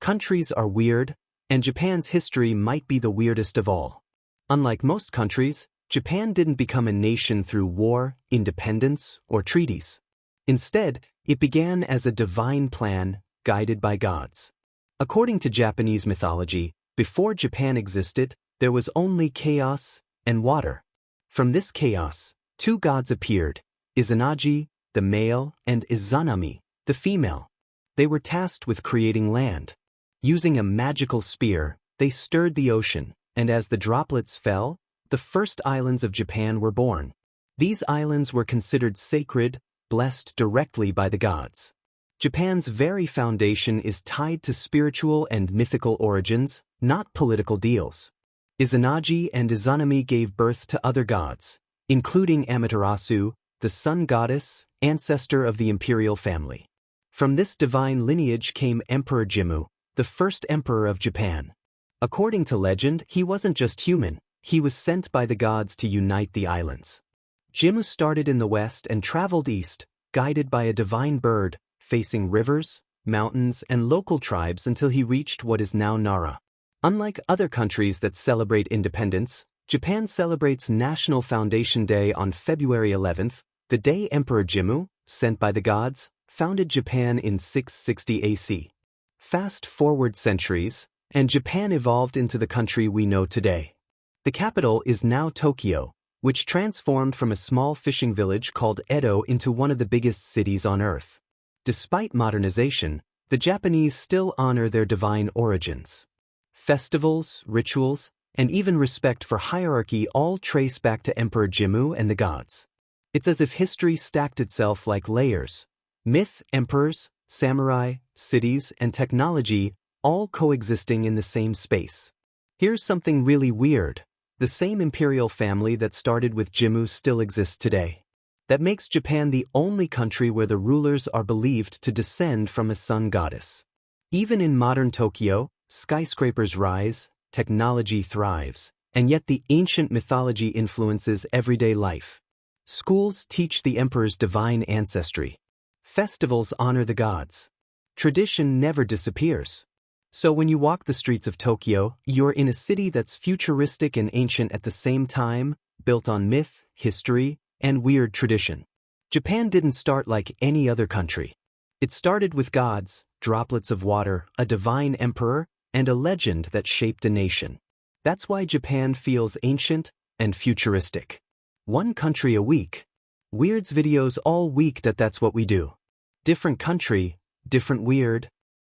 Countries are weird, and Japan's history might be the weirdest of all. Unlike most countries, Japan didn't become a nation through war, independence, or treaties. Instead, it began as a divine plan, guided by gods. According to Japanese mythology, before Japan existed, there was only chaos and water. From this chaos, two gods appeared, Izanagi, the male, and Izanami, the female. They were tasked with creating land. Using a magical spear, they stirred the ocean, and as the droplets fell, the first islands of Japan were born. These islands were considered sacred, blessed directly by the gods. Japan's very foundation is tied to spiritual and mythical origins, not political deals. Izanagi and Izanami gave birth to other gods, including Amaterasu, the sun goddess, ancestor of the imperial family. From this divine lineage came Emperor Jimmu, the first emperor of Japan. According to legend, he wasn't just human, he was sent by the gods to unite the islands. Jimmu started in the west and traveled east, guided by a divine bird, facing rivers, mountains, and local tribes until he reached what is now Nara. Unlike other countries that celebrate independence, Japan celebrates National Foundation Day on February 11th, the day Emperor Jimmu, sent by the gods, founded Japan in 660 AC. Fast forward centuries, and Japan evolved into the country we know today. The capital is now Tokyo, which transformed from a small fishing village called Edo into one of the biggest cities on Earth. Despite modernization, the Japanese still honor their divine origins. Festivals, rituals, and even respect for hierarchy all trace back to Emperor Jimmu and the gods. It's as if history stacked itself like layers. Myth, emperors, samurai, cities, and technology, all coexisting in the same space. Here's something really weird. The same imperial family that started with Jimmu still exists today. That makes Japan the only country where the rulers are believed to descend from a sun goddess. Even in modern Tokyo, skyscrapers rise, technology thrives, and yet the ancient mythology influences everyday life. Schools teach the emperor's divine ancestry. Festivals honor the gods. Tradition never disappears. So when you walk the streets of Tokyo, you're in a city that's futuristic and ancient at the same time, built on myth, history, and weird tradition. Japan didn't start like any other country. It started with gods, droplets of water, a divine emperor, and a legend that shaped a nation. That's why Japan feels ancient and futuristic. One country a week. Weird's videos all week. That's what we do. Different country, different weird.